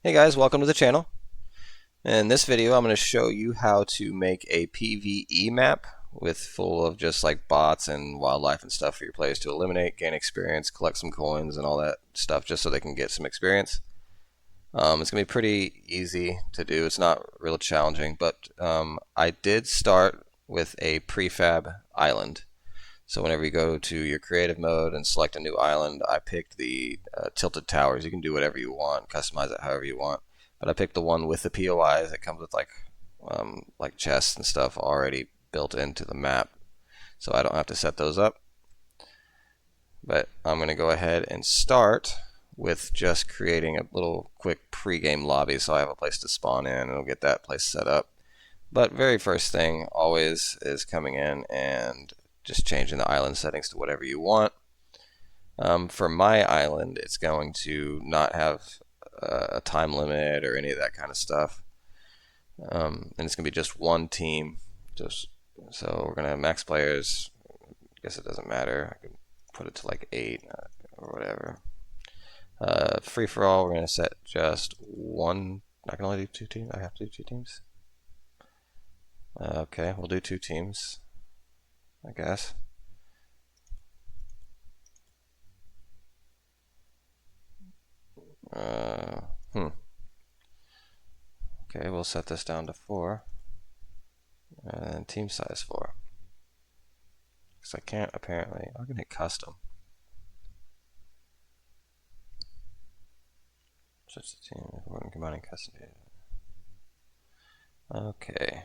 Hey guys, welcome to the channel. In this video, I'm going to show you how to make a PvE map with full of just like bots and wildlife and stuff for your players to eliminate, gain experience, collect some coins and all that stuff just so they can get some experience. It's going to be pretty easy to do. It's not real challenging, but I did start with a prefab island. So whenever you go to your creative mode and select a new island, I picked the tilted towers. You can do whatever you want, customize it however you want. But I picked the one with the POIs that comes with like chests and stuff already built into the map, so I don't have to set those up. But I'm going to go ahead and start with just creating a little quick pre-game lobby so I have a place to spawn in and I'll get that place set up. But very first thing always is coming in and just changing the island settings to whatever you want. For my island, it's going to not have a time limit or any of that kind of stuff. And it's going to be just one team. So we're going to have max players. I guess it doesn't matter. I can put it to like 8 or whatever. Free for all, we're going to set just one. I can only do 2 teams. I have to do 2 teams. Okay, we'll do 2 teams, I guess. Okay, we'll set this down to 4. And team size 4. Because I can't apparently. I'm going to hit custom. Switch the team if we're combining custom data. Okay.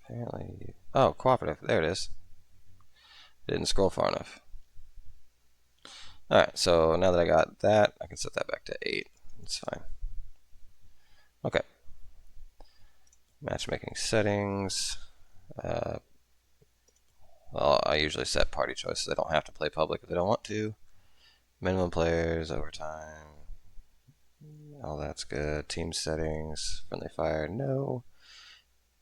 Apparently. Oh, cooperative. There it is. Didn't scroll far enough. Alright, so now that I got that, I can set that back to 8. It's fine. Okay. Matchmaking settings. Well, I usually set party choice so they don't have to play public if they don't want to. Minimum players, overtime. All that's good. Team settings, friendly fire, no.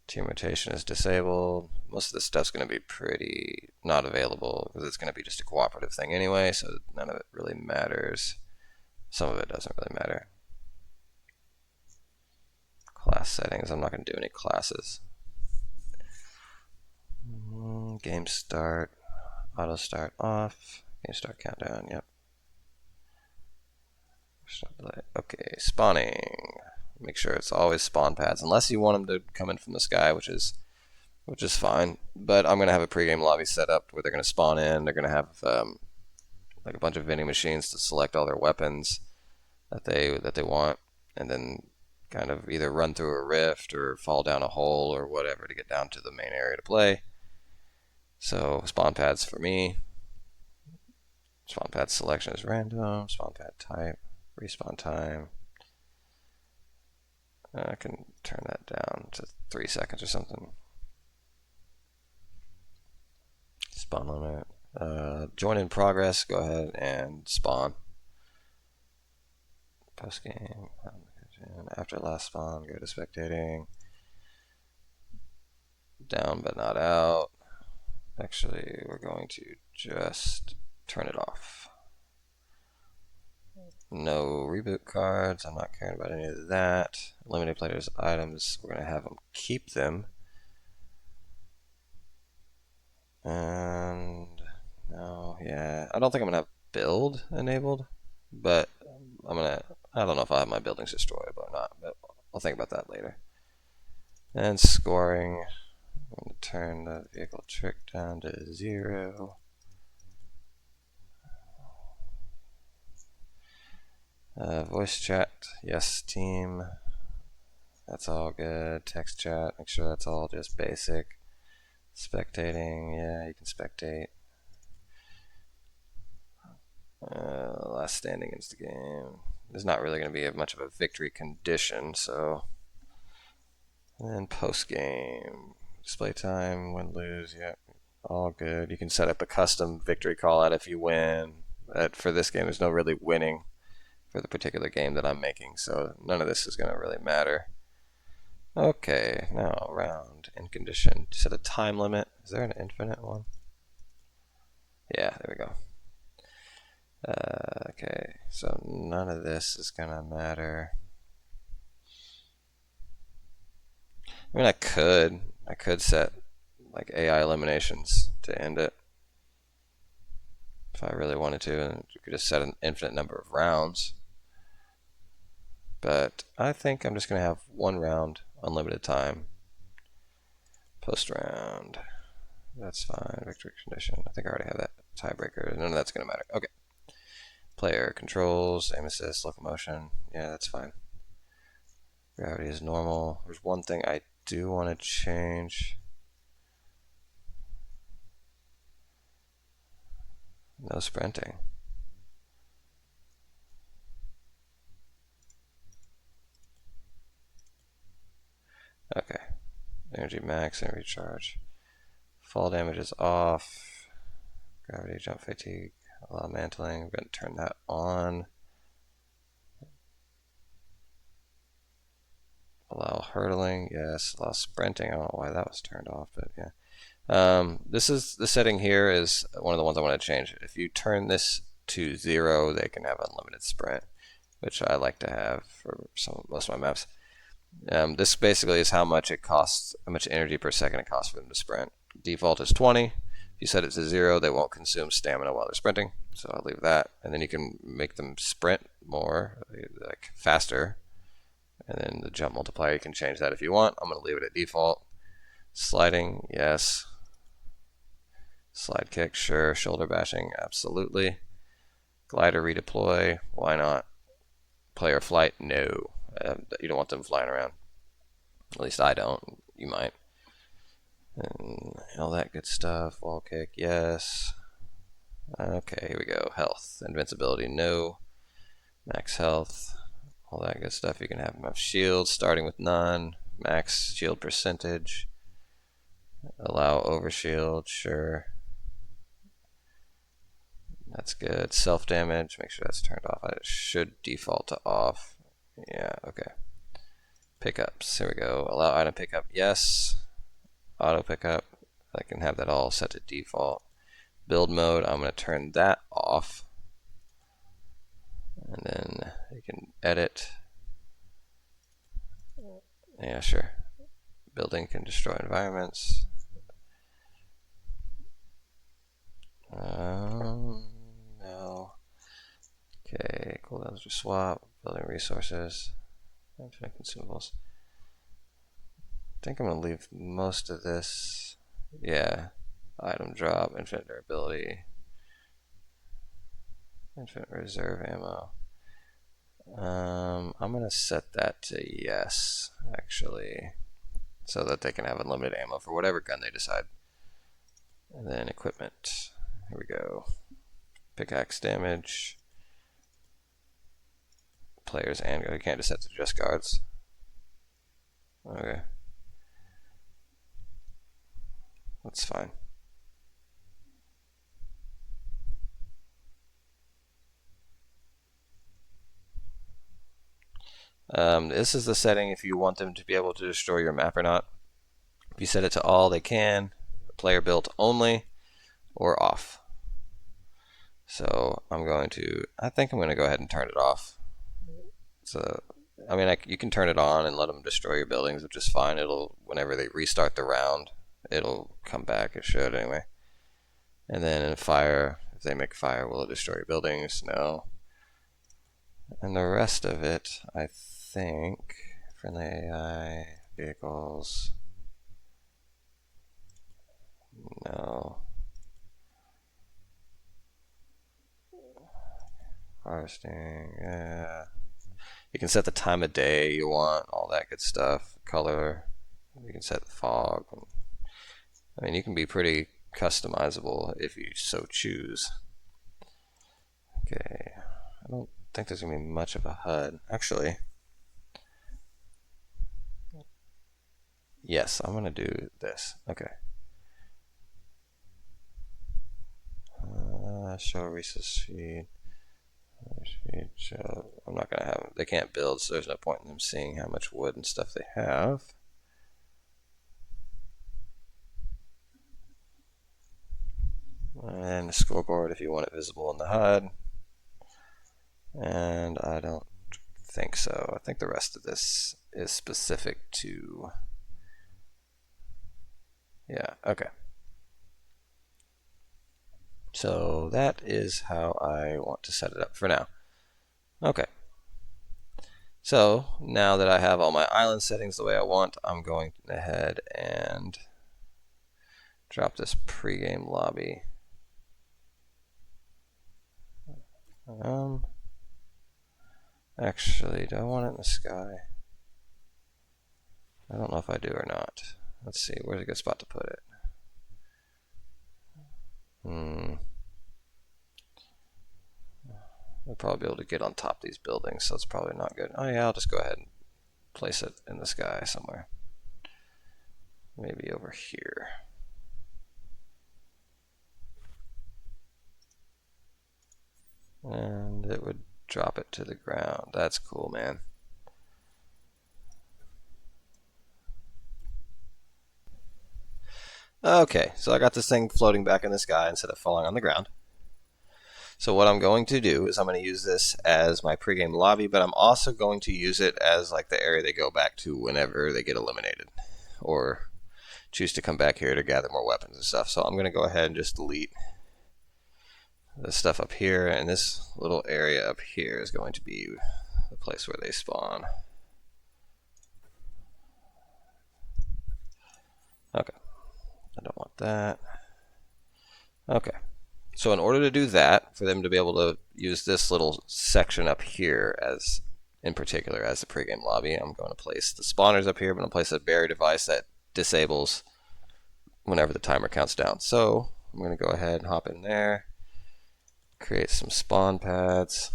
Team rotation is disabled. Most of this stuff's going to be pretty not available because it's going to be just a cooperative thing anyway, so none of it really matters. Some of it doesn't really matter. Class settings, I'm not going to do any classes. Game start, auto start off, game start countdown, yep. Okay, spawning. Make sure it's always spawn pads, unless you want them to come in from the sky, which is fine. But I'm gonna have a pregame lobby set up where they're gonna spawn in. They're gonna have like a bunch of vending machines to select all their weapons that they want, and then kind of either run through a rift or fall down a hole or whatever to get down to the main area to play. So spawn pads for me. Spawn pad selection is random. Spawn pad type. Respawn time. I can turn that down to 3 seconds or something. Spawn limit. Join in progress. Go ahead and spawn. Post game. After last spawn, go to spectating. Down but not out. Actually, we're going to just turn it off. No reboot cards. I'm not caring about any of that. Eliminate players' items. We're going to have them keep them. And no, yeah. I don't think I'm going to have build enabled, but I don't know if I have my buildings destroyed or not, but I'll think about that later. And scoring. I'm going to turn the vehicle trick down to 0. Voice chat, yes, team. That's all good. Text chat, make sure that's all just basic. Spectating, yeah, you can spectate. Last standing is the game. There's not really going to be much of a victory condition, so. And then post game. Display time, win, lose, yep, all good. You can set up a custom victory call out if you win. But for this game, there's no really winning for the particular game that I'm making, so none of this is going to really matter. Okay, now round in condition. Set a time limit. Is there an infinite one? Yeah, there we go. Okay, so none of this is gonna matter. I mean, I could set like AI eliminations to end it if I really wanted to, and you could just set an infinite number of rounds. But I think I'm just gonna have one round, unlimited time. Post round. That's fine. Victory condition. I think I already have that tiebreaker. None of that's gonna matter. Okay. Player controls, aim assist, locomotion. Yeah, that's fine. Gravity is normal. There's one thing I do want to change. No sprinting. Okay. Energy max and recharge. Fall damage is off. Gravity, jump fatigue, allow mantling. We're going to turn that on. Allow hurtling, yes. Allow sprinting. I don't know why that was turned off, but yeah. This is the setting here is one of the ones I want to change. If you turn this to 0, they can have unlimited sprint, which I like to have for most of my maps. This basically is how much it costs, how much energy per second it costs for them to sprint. Default is 20. If you set it to 0, they won't consume stamina while they're sprinting, so I'll leave that. And then you can make them sprint more, like faster. And then the jump multiplier, you can change that if you want. I'm going to leave it at default. Sliding, yes. Slide kick, sure. Shoulder bashing, absolutely. Glider redeploy, why not? Player flight, no. You don't want them flying around. At least I don't. You might. And all that good stuff. Wall kick, yes. Okay, here we go. Health. Invincibility, no. Max health. All that good stuff. You can have enough shields, starting with none. Max shield percentage. Allow overshield, sure. That's good. Self damage, make sure that's turned off. It should default to off. Yeah, okay. Pickups, here we go. Allow item pickup, yes. Auto pickup, I can have that all set to default. Build mode, I'm going to turn that off. And then you can edit. Yeah, sure. Building can destroy environments. No. Okay, cooldowns are swap. Building resources. Infinite consumables. I think I'm going to leave most of this. Yeah. Item drop, infinite durability, infinite reserve ammo. I'm going to set that to yes, actually, so that they can have unlimited ammo for whatever gun they decide. And then equipment. Here we go. Pickaxe damage. Players and you can't just set to just guards. Okay. That's fine. This is the setting if you want them to be able to destroy your map or not. If you set it to all, they can. Player built only or off. So I think I'm going to go ahead and turn it off. So, I mean, you can turn it on and let them destroy your buildings, which is fine. Whenever they restart the round, it'll come back. It should anyway. And then in fire, if they make fire, will it destroy your buildings? No. And the rest of it, I think, friendly AI, vehicles, no. Harvesting, yeah. You can set the time of day you want, all that good stuff. Color, you can set the fog. I mean, you can be pretty customizable if you so choose. Okay, I don't think there's gonna be much of a HUD. Actually, yes, I'm gonna do this. Okay. Show resource feed. Show. I'm not gonna have them. They can't build, so there's no point in them seeing how much wood and stuff they have. And the scoreboard if you want it visible in the HUD. And I don't think so. I think the rest of this is specific to, yeah, okay. So that is how I want to set it up for now. Okay. So now that I have all my island settings the way I want, I'm going ahead and drop this pregame lobby. Actually, do I want it in the sky? I don't know if I do or not. Let's see, where's a good spot to put it? We'll probably be able to get on top of these buildings, so it's probably not good. Oh yeah, I'll just go ahead and place it in the sky somewhere. Maybe over here. And it would drop it to the ground. That's cool, man. Okay, so I got this thing floating back in the sky instead of falling on the ground. So what I'm going to do is I'm going to use this as my pregame lobby, but I'm also going to use it as like the area they go back to whenever they get eliminated or choose to come back here to gather more weapons and stuff. So I'm going to go ahead and just delete the stuff up here, and this little area up here is going to be the place where they spawn. Okay, I don't want that. Okay, so in order to do that, for them to be able to use this little section up here as, in particular, as the pregame lobby, I'm going to place the spawners up here. I'm going to place a barrier device that disables whenever the timer counts down. So I'm going to go ahead and hop in there, create some spawn pads.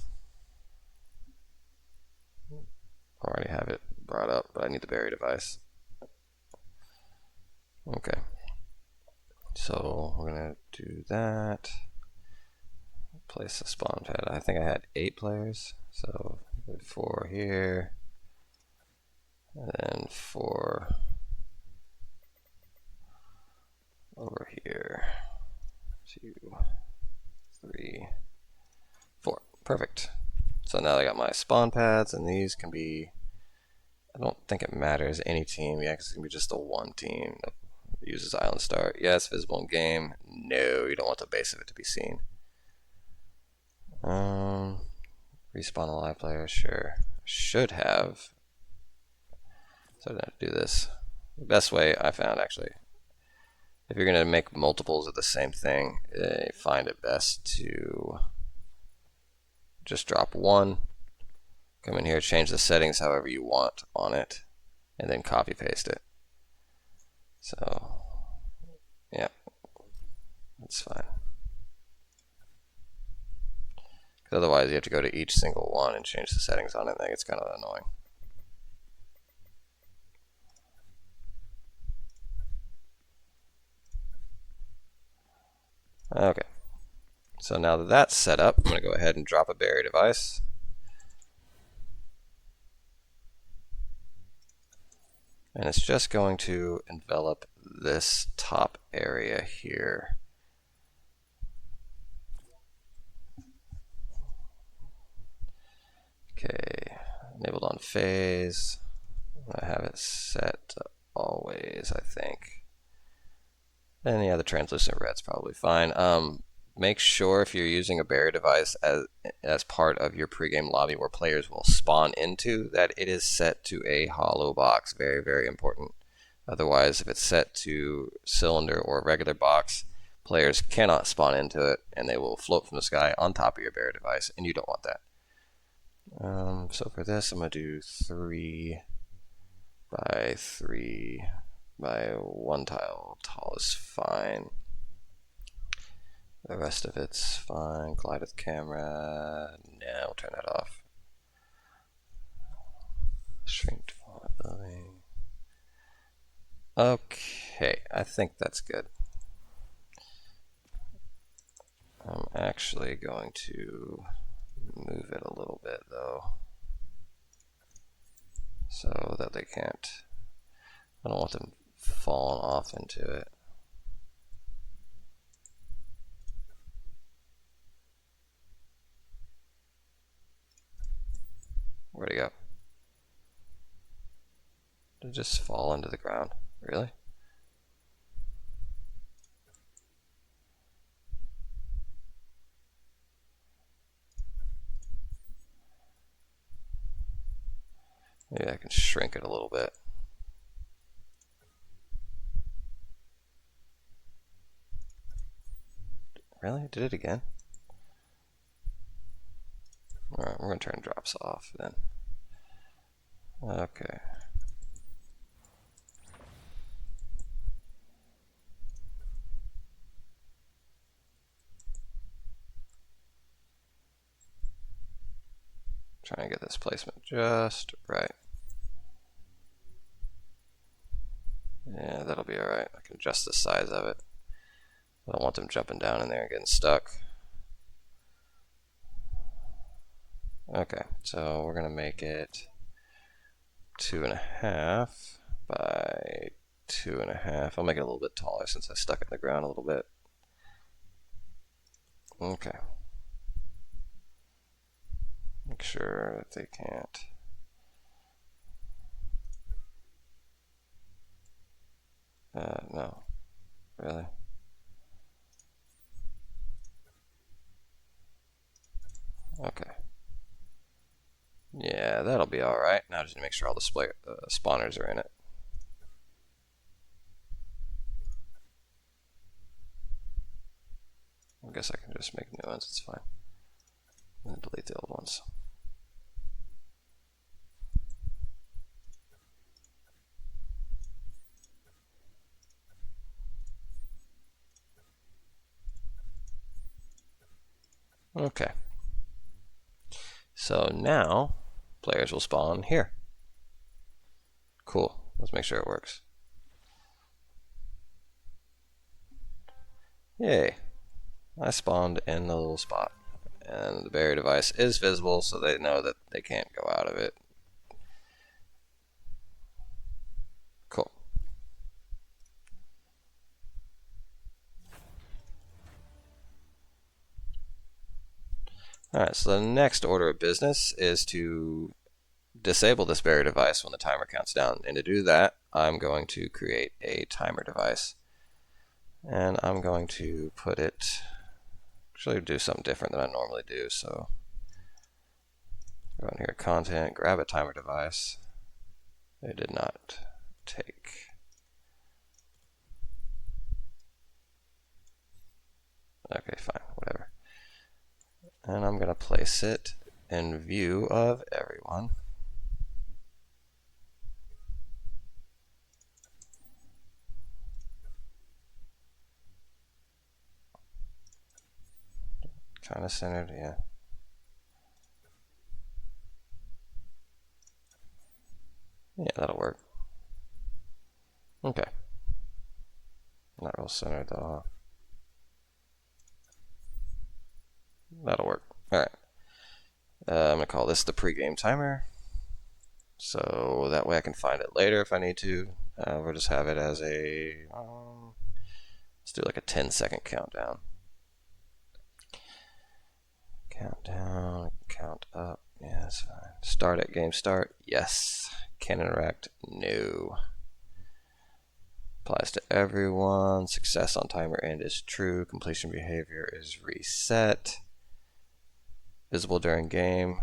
I already have it brought up, but I need the barrier device. Okay, so we're going to do that. Place a spawn pad. I think I had 8 players, so 4 here, and then 4 over here. 2, 3, 4. Perfect. So now I got my spawn pads, and these can be, I don't think it matters any team. Yeah, because it's going to be just the one team that uses island start. Yes, visible in game. No, you don't want the base of it to be seen. Respawn a live player, sure. Should have. So I didn't have to do this. The best way I found, actually, if you're going to make multiples of the same thing, find it best to just drop one, come in here, change the settings however you want on it, and then copy paste it. So, yeah, that's fine. Because otherwise you have to go to each single one and change the settings on it, and that gets kind of annoying. Okay, so now that that's set up, I'm going to go ahead and drop a barrier device. And it's just going to envelop this top area here. Okay, enabled on phase. I have it set to always, I think. And yeah, the translucent red's probably fine. Make sure if you're using a barrier device as part of your pregame lobby where players will spawn into, that it is set to a hollow box. Very, very important. Otherwise, if it's set to cylinder or regular box, players cannot spawn into it, and they will float from the sky on top of your barrier device, and you don't want that. So for this, I'm going to do 3 by 3 by 1 tile. Tall is fine. The rest of it's fine. Glide with camera. Nah, we'll turn that off. Shrink to building. Okay, I think that's good. I'm actually going to move it a little bit though, so that they can't, I don't want them falling off into it. Where'd he go? Did it just fall into the ground? Really? Maybe I can shrink it a little bit. Really? Did it again? Alright, we're going to turn drops off then. Okay. Trying to get this placement just right. Yeah, that'll be alright. I can adjust the size of it. I don't want them jumping down in there and getting stuck. Okay, so we're going to make it 2.5 by 2.5. I'll make it a little bit taller since I stuck it in the ground a little bit. Okay. Make sure that they can't. No. Really? Okay. Yeah, that'll be alright. Now I just need to make sure all the spawners are in it. I guess I can just make new ones, it's fine. And delete the old ones. Okay. So now, players will spawn here. Cool. Let's make sure it works. Yay. I spawned in the little spot. And the barrier device is visible, so they know that they can't go out of it. Cool. Alright, so the next order of business is to disable this barrier device when the timer counts down. And to do that, I'm going to create a timer device. And I'm going to put it, actually do something different than I normally do. So go in here, content, grab a timer device. It did not take. Okay, fine, whatever. And I'm going to place it in view of everyone. Kind of centered, yeah. Yeah, that'll work. Okay. Not real centered though. That'll work. Alright. I'm going to call this the pregame timer. So that way I can find it later if I need to. We'll just have it as a, let's do like a 10-second countdown. Countdown, count up, yeah, that's fine. Start at game start, yes. Can interact, no. Applies to everyone. Success on timer end is true. Completion behavior is reset. Visible during game.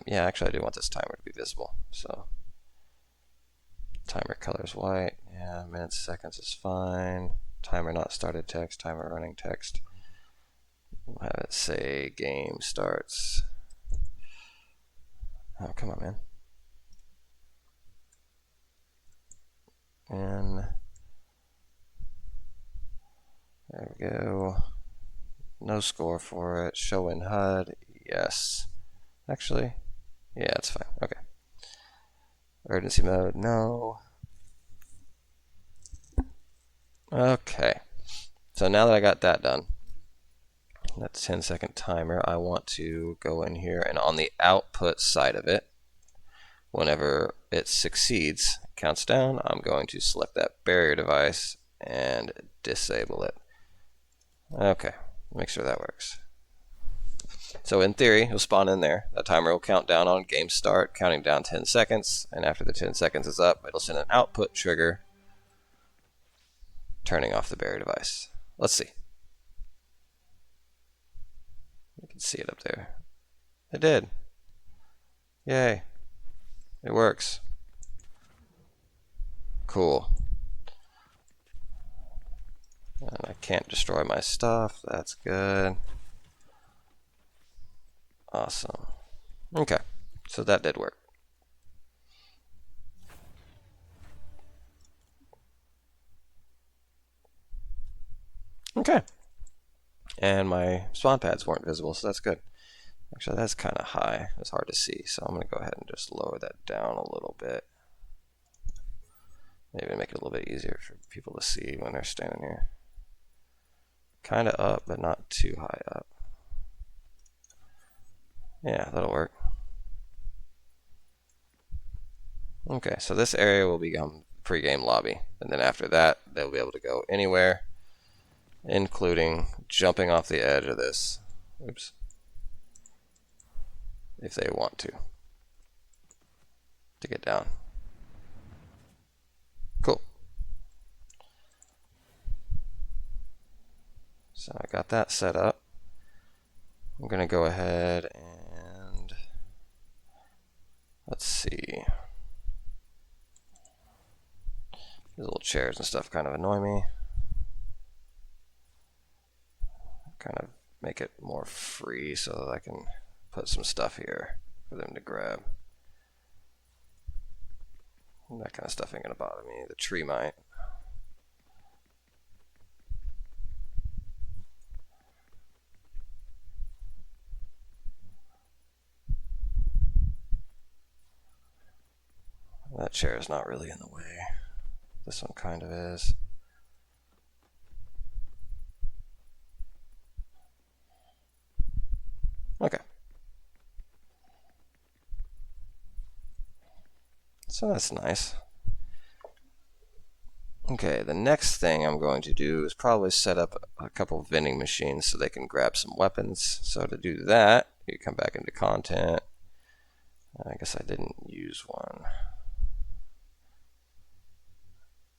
Yeah, actually I do want this timer to be visible. So timer color is white. Yeah, minutes, seconds is fine. Timer not started text, timer running text. We'll have it say game starts. Oh, come on, man. And there we go. No score for it. Show in HUD. Yes. Actually, yeah, it's fine. Okay. Urgency mode. No. Okay. So now that I got that done, that 10-second timer, I want to go in here and on the output side of it, whenever it succeeds, counts down, I'm going to select that barrier device and disable it. Okay, make sure that works. So in theory, it'll spawn in there. That timer will count down on game start, counting down 10 seconds, and after the 10 seconds is up, it'll send an output trigger, turning off the barrier device. Let's see. You can see it up there. It did. Yay. It works. Cool. And I can't destroy my stuff. That's good. Awesome. Okay. So that did work. Okay. And my spawn pads weren't visible, so that's good. Actually, that's kind of high. It's hard to see, so I'm going to go ahead and just lower that down a little bit. Maybe make it a little bit easier for people to see when they're standing here. Kind of up, but not too high up. Yeah, that'll work. Okay, so this area will become pre-game lobby, and then after that, they'll be able to go anywhere, including jumping off the edge of this. Oops. If they want to get down. Cool. So I got that set up. I'm going to go ahead and let's see. These little chairs and stuff kind of annoy me. Kind of make it more free so that I can put some stuff here for them to grab. That kind of stuff ain't gonna bother me. The tree might. That chair is not really in the way. This one kind of is. Okay. So that's nice. Okay, the next thing I'm going to do is probably set up a couple of vending machines so they can grab some weapons. So to do that, you come back into content. I guess I didn't use one.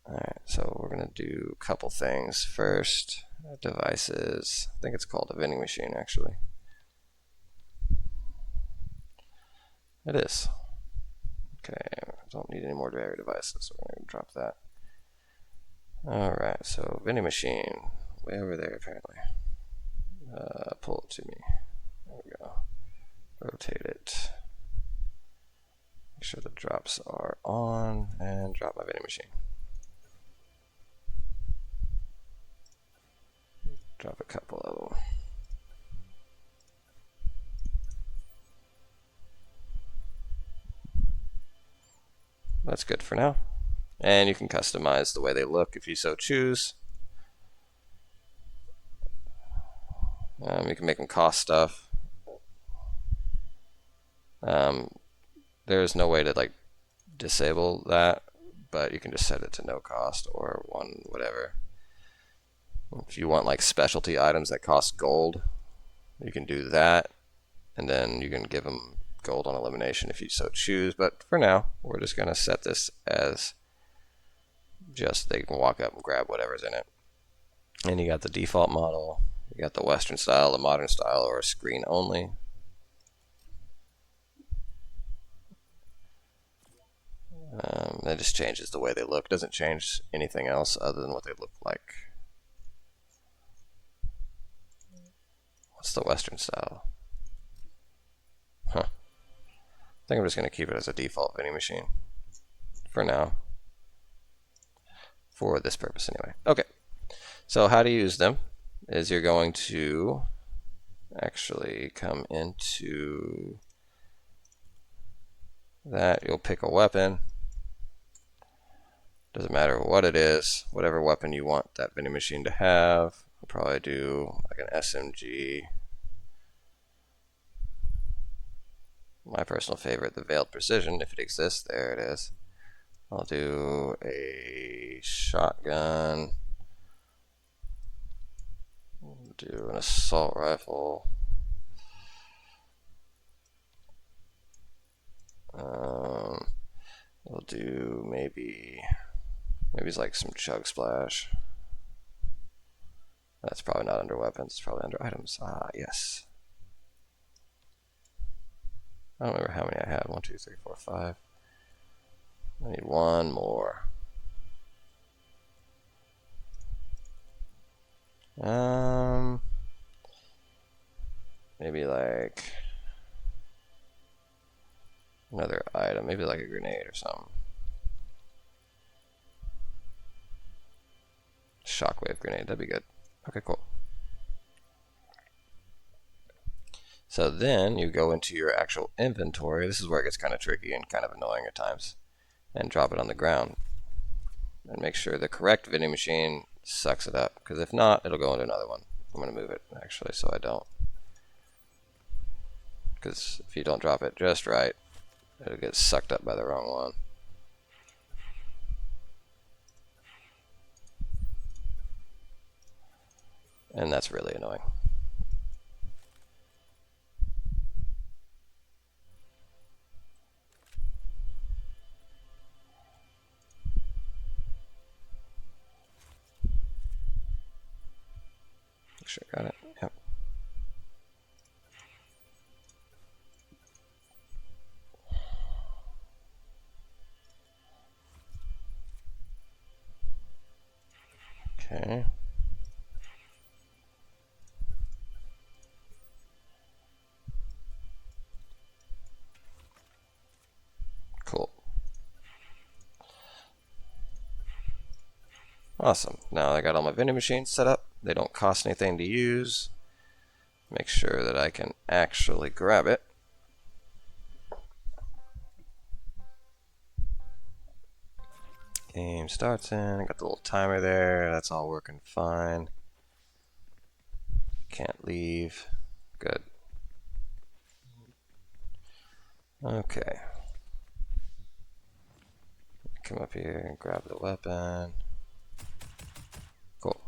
Alright, so we're going to do a couple things. First, devices. I think it's called a vending machine, actually. It is. Okay, I don't need any more barrier devices, so we're going to drop that. Alright, so vending machine, way over there apparently. Pull it to me. There we go. Rotate it. Make sure the drops are on, and drop my vending machine. Drop a couple of them. That's good for now. And you can customize the way they look if you so choose. You can make them cost stuff. There's no way to like disable that, but you can just set it to no cost or one whatever. If you want like specialty items that cost gold, you can do that, and then you can give them gold on elimination if you so choose. But for now, we're just going to set this as just they can walk up and grab whatever's in it. And you got the default model, you got the Western style, the modern style, or screen only. That just changes the way they look. Doesn't change anything else other than what they look like. What's the Western style? Huh. I think I'm just going to keep it as a default vending machine for now. For this purpose anyway. Okay, so how to use them is you're going to actually come into that. You'll pick a weapon. Doesn't matter what it is, whatever weapon you want that vending machine to have. I'll probably do like an SMG. My personal favorite, the Veiled Precision, if it exists. There it is. I'll do a shotgun. I'll do an assault rifle. do maybe it's like some chug splash. That's probably not under weapons, it's probably under items. Ah, yes. I don't remember how many I had. 1, 2, 3, 4, 5. I need one more. Maybe like another item, maybe like a grenade or something. Shockwave grenade, that'd be good. Okay, cool. So then you go into your actual inventory. This is where it gets kind of tricky and kind of annoying at times. And drop it on the ground. And make sure the correct vending machine sucks it up. Because if not, it'll go into another one. I'm going to move it, actually, so I don't. Because if you don't drop it just right, it'll get sucked up by the wrong one. And that's really annoying. Make sure I got it. Yep. Okay. Cool. Awesome. Now I got all my vending machines set up. They don't cost anything to use. Make sure that I can actually grab it. Game starts in. I got the little timer there. That's all working fine. Can't leave. Good. Okay. Come up here and grab the weapon. Cool.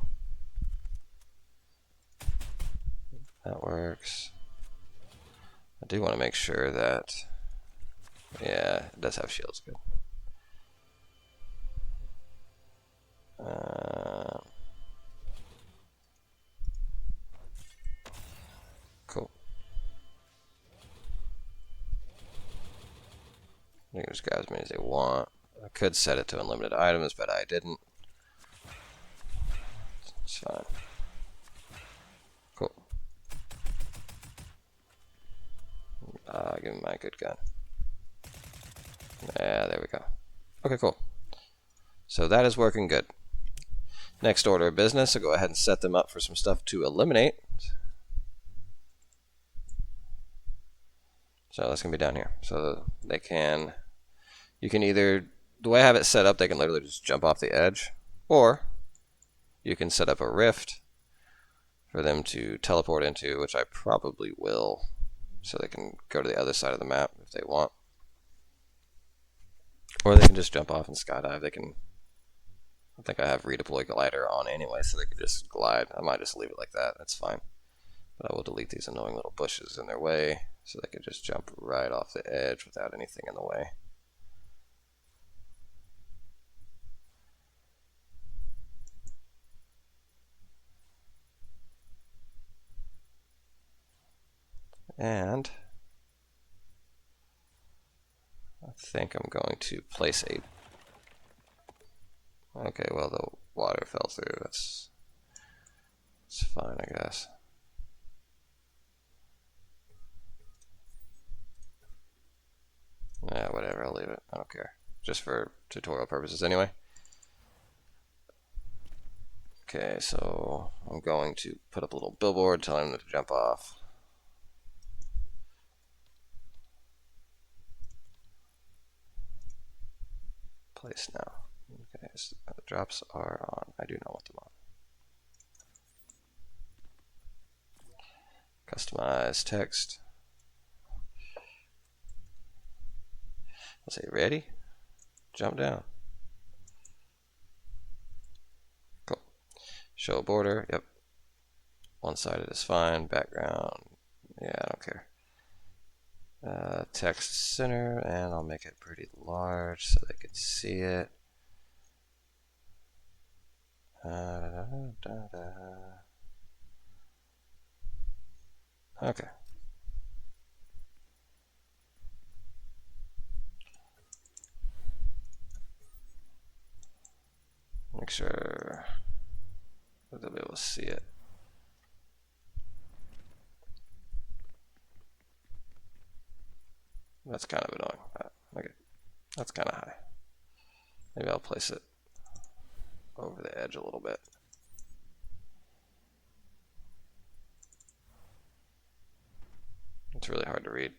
That works. I do want to make sure that, yeah, it does have shields. Good. Cool. You can just grab as many as they want. I could set it to unlimited items, but I didn't. It's fine. Cool. Give me my good gun. Yeah, there we go. Okay, cool. So that is working good. Next order of business, I'll go ahead and set them up for some stuff to eliminate. So that's going to be down here. So they can, you can either, the way I have it set up, they can literally just jump off the edge, or you can set up a rift for them to teleport into, which I probably will, so they can go to the other side of the map if they want. Or they can just jump off and skydive. They can, I think I have redeploy glider on anyway, so they can just glide. I might just leave it like that, that's fine. But I will delete these annoying little bushes in their way, so they can just jump right off the edge without anything in the way. And I think I'm going to place a, okay, well the water fell through, it's fine, I guess. Yeah, whatever, I'll leave it, I don't care. Just for tutorial purposes anyway. Okay, so I'm going to put up a little billboard telling them to jump off. Place now. Okay, so the drops are on. I do not want them on. Customize text. I'll say ready. Jump down. Cool. Show border. Yep. One-sided is fine. Background. Yeah, I don't care. text center, and I'll make it pretty large so they can see it. Okay. Make sure that they'll be able to see it. That's kind of annoying. Okay, that's kind of high. Maybe I'll place it over the edge a little bit. It's really hard to read.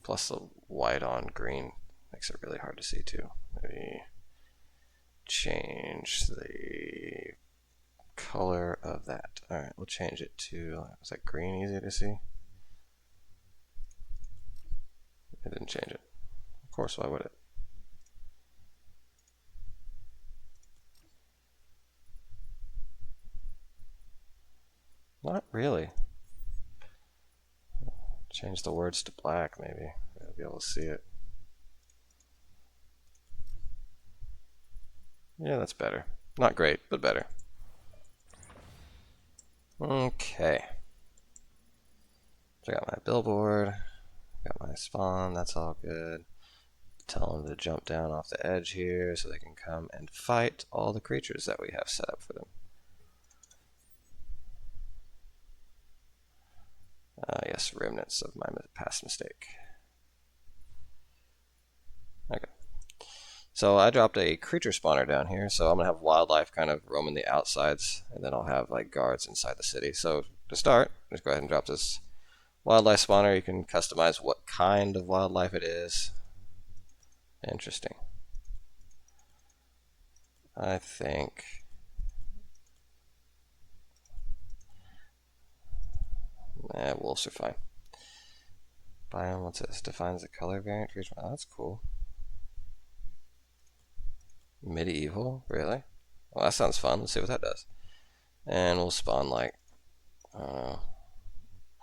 Plus the white on green makes it really hard to see too. Maybe change the color of that. Alright, we'll change it to, is that green easy to see? It didn't change it. Of course, why would it? Not really. Change the words to black, maybe. I'll be able to see it. Yeah, that's better. Not great, but better. Okay. So I got my billboard, got my spawn, that's all good. Tell them to jump down off the edge here so they can come and fight all the creatures that we have set up for them. Yes, remnants of my past mistake. Okay. So I dropped a creature spawner down here, so I'm going to have wildlife kind of roaming the outsides, and then I'll have like guards inside the city. So to start, just go ahead and drop this wildlife spawner. You can customize what kind of wildlife it is. Interesting. I think wolves are fine. Biome, what's this? Defines the color variant for each one. Oh, that's cool. Medieval, really? Well, that sounds fun. Let's see what that does. And we'll spawn like, I don't know.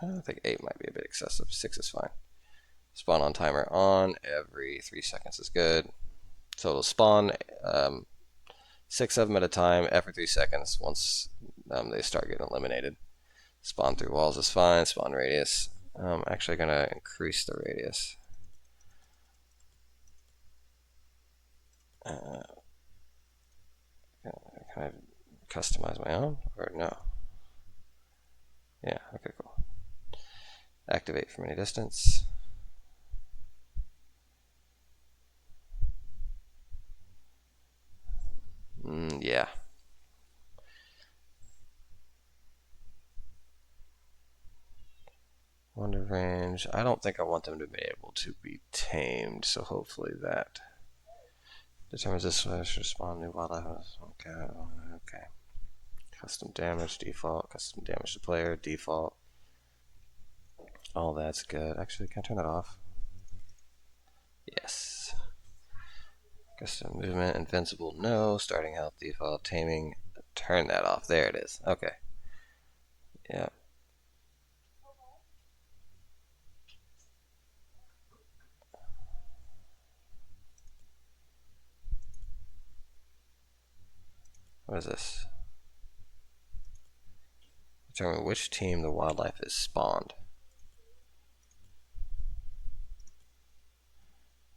I think 8 might be a bit excessive. 6 is fine. Spawn on timer on. Every 3 seconds is good. So it'll spawn 6 of them at a time every 3 seconds once they start getting eliminated. Spawn through walls is fine. Spawn radius. I'm actually going to increase the radius. Can I customize my own or no? Yeah, okay, cool. Activate from any distance. Yeah. Wonder range. I don't think I want them to be able to be tamed, so hopefully that determines this way. I should spawn new wildlife. Okay. Custom damage, default. Custom damage to player, default. All that's good. Actually, can I turn that off? Yes. Custom movement, invincible, no. Starting health, default, taming. Turn that off. There it is. Okay. Yeah. What is this? Determine which team the wildlife is spawned.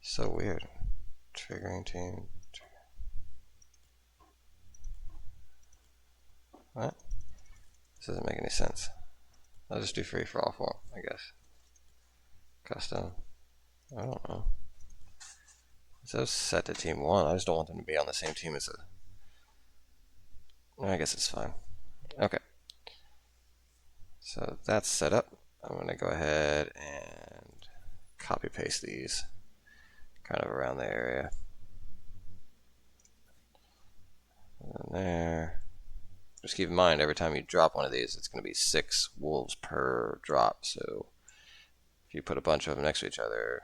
So weird. Triggering team. What? This doesn't make any sense. I'll just do free for all for them, I guess. Custom. I don't know. It says set to team 1. I just don't want them to be on the same team as I guess it's fine. Okay. So that's set up. I'm going to go ahead and copy paste these kind of around the area. And there. Just keep in mind, every time you drop one of these, it's going to be 6 wolves per drop. So if you put a bunch of them next to each other,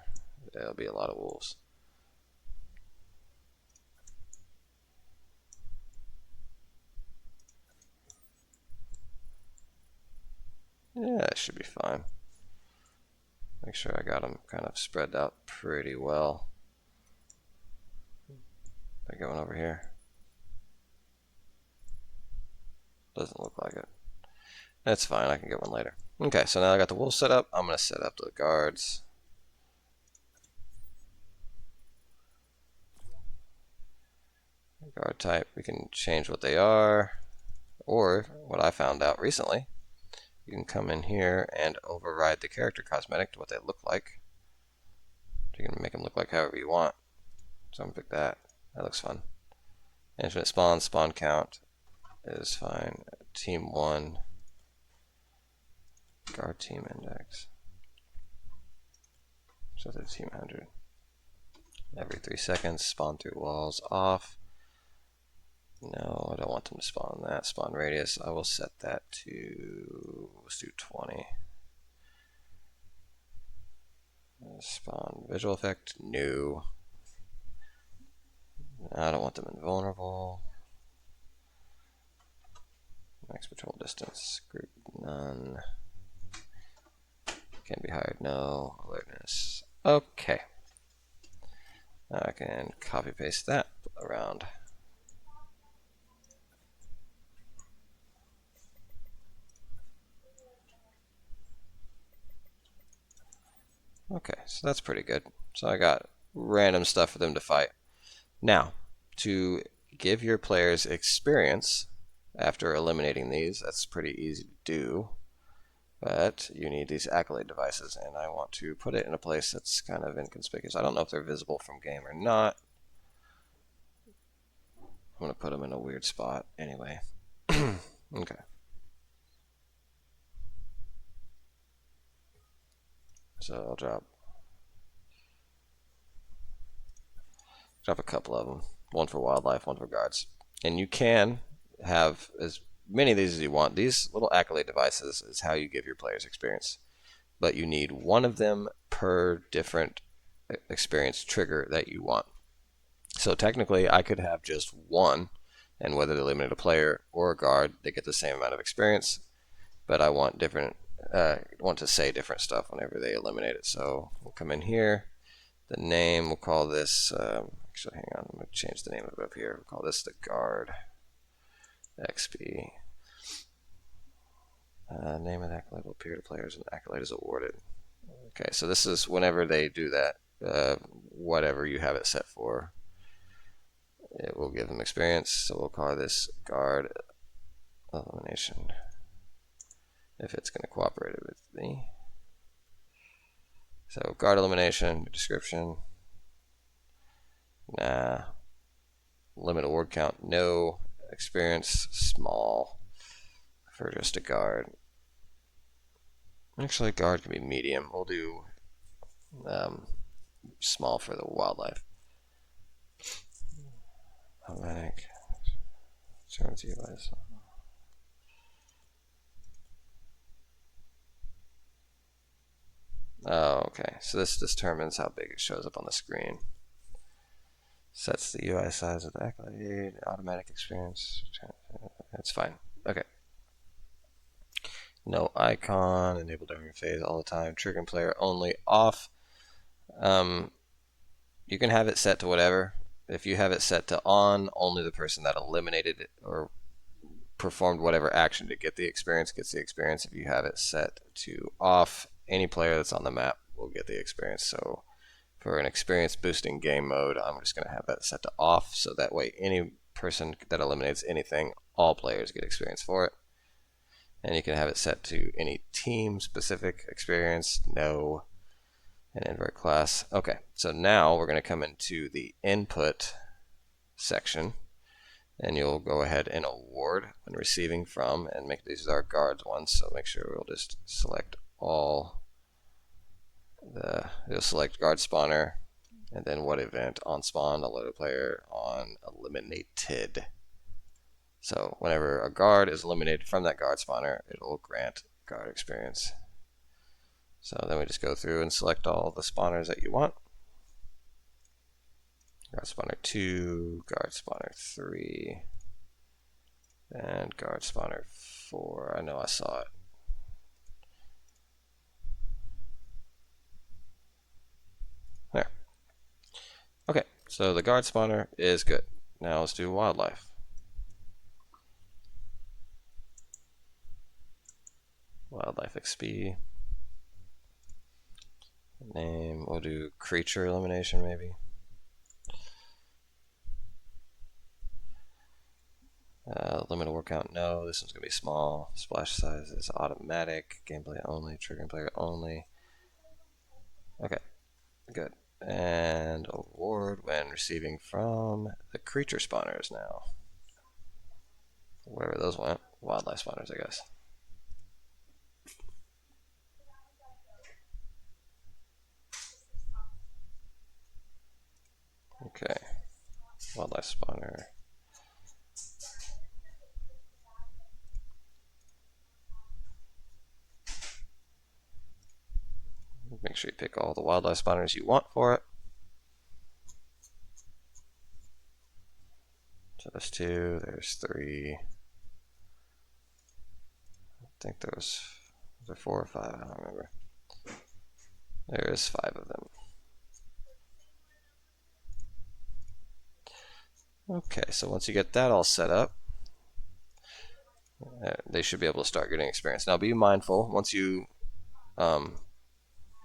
there'll be a lot of wolves. that should be fine. Make sure I got them kind of spread out pretty well. By going over here. Doesn't look like it. That's fine, I can get one later. Okay, so now I got the wool set up. I'm going to set up the guards. Guard type, we can change what they are, or what I found out recently, you can come in here and override the character cosmetic to what they look like. You can make them look like however you want. So I'm going to pick that. That looks fun. Infinite spawn count is fine. Team 1, guard team index. So they're team 100. Every 3 seconds, spawn through walls off. No, I don't want them to spawn that. Spawn radius, I will set that to, let's do 20. Spawn visual effect, new. I don't want them invulnerable. Max patrol distance, group none. Can be hired, no. Alertness, okay. I can copy paste that around. Okay, so that's pretty good. So I got random stuff for them to fight. Now, to give your players experience after eliminating these, that's pretty easy to do. But you need these accolade devices, and I want to put it in a place that's kind of inconspicuous. I don't know if they're visible from game or not. I'm going to put them in a weird spot anyway. Okay. So I'll drop a couple of them. One for wildlife, one for guards. And you can have as many of these as you want. These little accolade devices is how you give your players experience. But you need one of them per different experience trigger that you want. So technically I could have just one, and whether they eliminate a player or a guard, they get the same amount of experience. But I want different, want to say different stuff whenever they eliminate it. So we'll come in here. The name, we'll call this, actually hang on, I'm going to change the name of it up here. We'll call this the guard XP. Name of the accolade will appear to players and the accolade is awarded. Okay, so this is whenever they do that, whatever you have it set for, it will give them experience. So we'll call this guard elimination if it's going to cooperate with me. So guard elimination, description, nah. Limit award count, no. Experience, small, for just a guard. Actually, guard can be medium. We'll do small for the wildlife. Automatic. Turn to device. Oh, okay. So this determines how big it shows up on the screen. Sets the UI size of the accolade, automatic experience. That's fine. Okay. No icon, enable during phase all the time, triggering player only, off. You can have it set to whatever. If you have it set to on, only the person that eliminated it or performed whatever action to get the experience gets the experience. If you have it set to off, any player that's on the map will get the experience. So for an experience boosting game mode, I'm just going to have that set to off, so that way any person that eliminates anything, all players get experience for it. And you can have it set to any team specific experience, no, and invert class. Okay, so now we're going to come into the input section, and you'll go ahead and award when receiving from, and make these our guards ones. So make sure we'll just select all. You'll select guard spawner, and then what event on spawn, alerted player on eliminated. So whenever a guard is eliminated from that guard spawner, it will grant guard experience. So then we just go through and select all the spawners that you want. Guard spawner 2, guard spawner 3, and guard spawner 4. I know I saw it. There. Okay, so the guard spawner is good. Now let's do wildlife. Wildlife XP. Name, we'll do creature elimination maybe. Limit of word count, no. This one's going to be small. Splash size is automatic. Gameplay only. Triggering player only. Okay, good. And award when receiving from the creature spawners now. Wherever those went. Wildlife spawners, I guess. Okay. Wildlife spawner. Make sure you pick all the wildlife spawners you want for it. So there's 2, there's 3. I think there was 4 or 5, I don't remember. There is 5 of them. Okay, so once you get that all set up, they should be able to start getting experience. Now be mindful, once you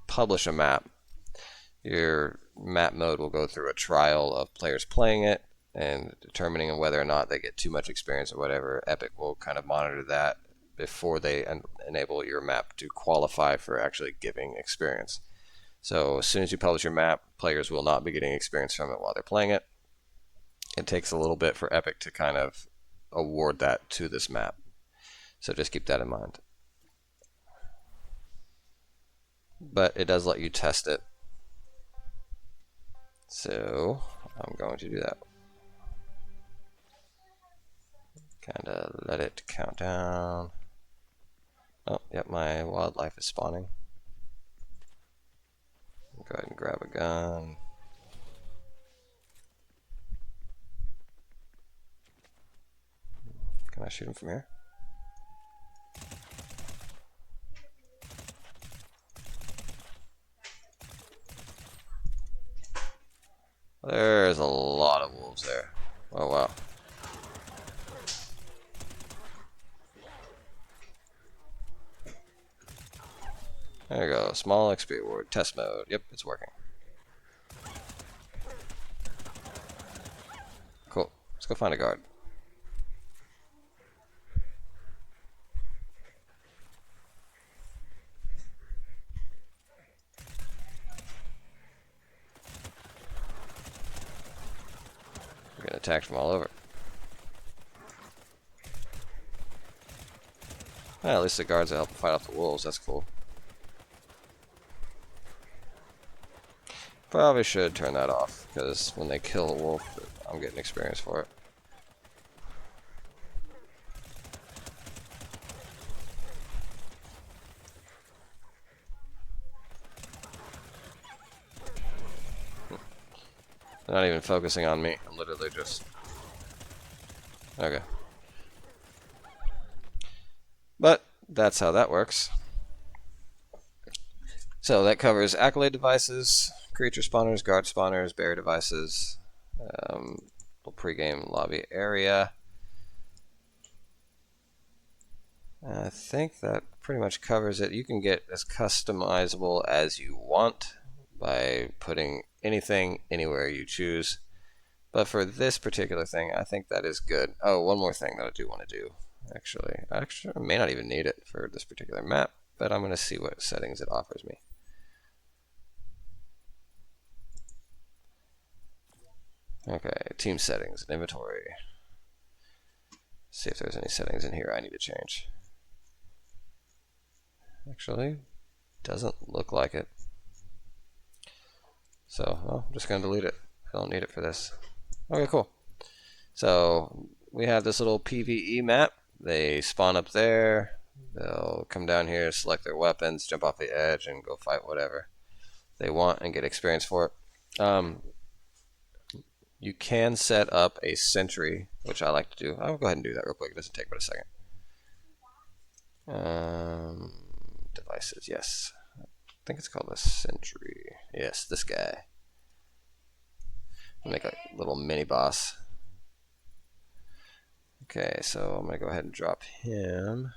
publish a map, your map mode will go through a trial of players playing it and determining whether or not they get too much experience or whatever. Epic will kind of monitor that before they enable your map to qualify for actually giving experience. So as soon as you publish your map, players will not be getting experience from it while they're playing it. It takes a little bit for Epic to kind of award that to this map. So just keep that in mind. But it does let you test it. So I'm going to do that. Kind of let it count down. Oh, yep, my wildlife is spawning. Go ahead and grab a gun. Can I shoot him from here? There's a lot of wolves there. Oh, wow. There you go. Small XP award. Test mode. Yep, it's working. Cool. Let's go find a guard. We're getting attacked from all over. Well, at least the guards are helping fight off the wolves. That's cool. Probably should turn that off, because when they kill a wolf, I'm getting experience for it. They're not even focusing on me. I'm literally just... Okay. But that's how that works. So that covers accolade devices, creature spawners, guard spawners, bear devices, pregame lobby area. I think that pretty much covers it. You can get as customizable as you want by putting anything anywhere you choose. But for this particular thing, I think that is good. Oh, one more thing that I do want to do. Actually, I may not even need it for this particular map, but I'm going to see what settings it offers me. Okay, team settings, inventory. See if there's any settings in here I need to change. Actually, doesn't look like it. So, well, I'm just going to delete it. I don't need it for this. Okay, cool. So, we have this little PvE map. They spawn up there. They'll come down here, select their weapons, jump off the edge, and go fight whatever they want and get experience for it. You can set up a sentry, which I like to do. I'll go ahead and do that real quick. It doesn't take but a second. Devices, yes. I think it's called a sentry. Yes, this guy. Make a little mini boss. Okay, so I'm gonna go ahead and drop him.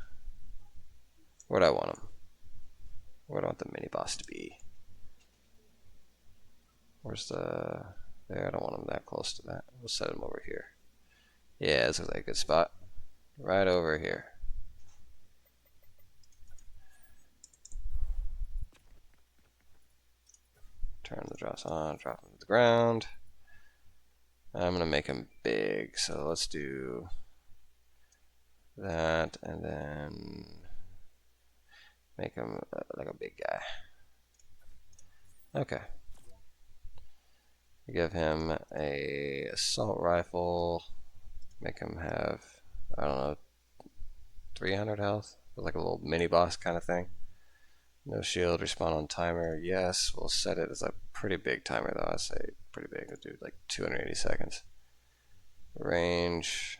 Where do I want him? Where do I want the mini boss to be? Where's the... There, I don't want him that close to that. We'll set him over here. Yeah, this looks like a good spot. Right over here. Turn the drops on, drop him to the ground. I'm gonna make him big, so let's do that, and then make him like a big guy. Okay. Give him a assault rifle. Make him have, I don't know, 300 health. Like a little mini boss kind of thing. No shield, respawn on timer. Yes, we'll set it as a pretty big timer though. I say pretty big. We'll do like 280 seconds. Range.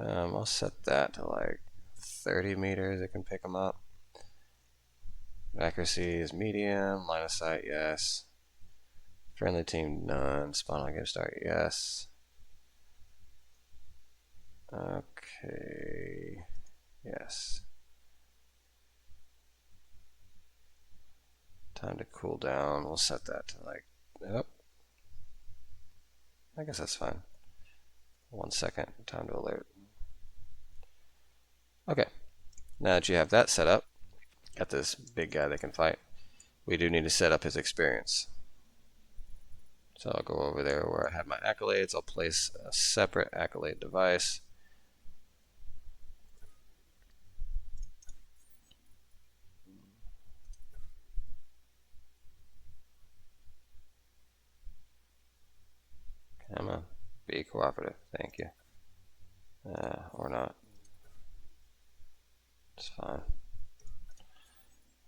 I'll set that to like 30 meters. It can pick them up. Accuracy is medium. Line of sight, yes. Friendly team, none. Spawn on game start, yes. Okay. Yes. Time to cool down. We'll set that to like, yep. I guess that's fine. 1 second. Time to alert. Okay. Now that you have that set up, got this big guy that can fight, we do need to set up his experience. So I'll go over there where I have my accolades. I'll place a separate accolade device. Come on, be cooperative. Thank you. Or not. It's fine.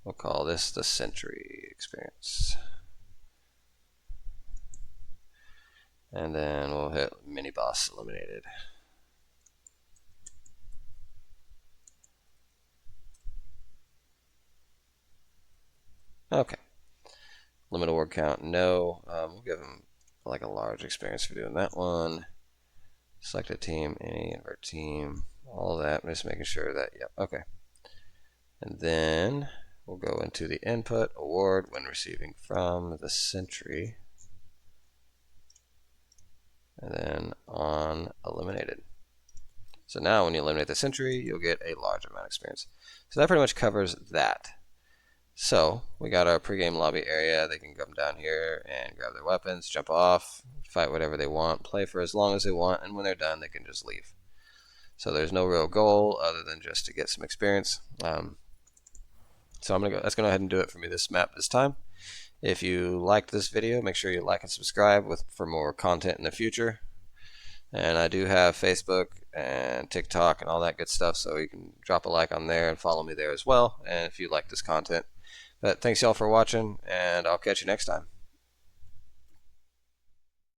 We'll call this the Sentry experience. And then we'll hit mini boss eliminated. Okay. Limit award count, no. We'll give him like a large experience for doing that one. Select a team, any invert team, all of that. I'm just making sure that, yep, okay. And then we'll go into the input award when receiving from the Sentry. And then on eliminated. So now when you eliminate the Sentry, you'll get a large amount of experience. So that pretty much covers that. So we got our pregame lobby area. They can come down here and grab their weapons, jump off, fight whatever they want, play for as long as they want, and when they're done, they can just leave. So there's no real goal other than just to get some experience. So I'm gonna go. That's gonna go ahead and do it for me this map this time. If you liked this video, make sure you like and subscribe for more content in the future. And I do have Facebook and TikTok and all that good stuff, so you can drop a like on there and follow me there as well. And if you like this content. But thanks y'all for watching, and I'll catch you next time.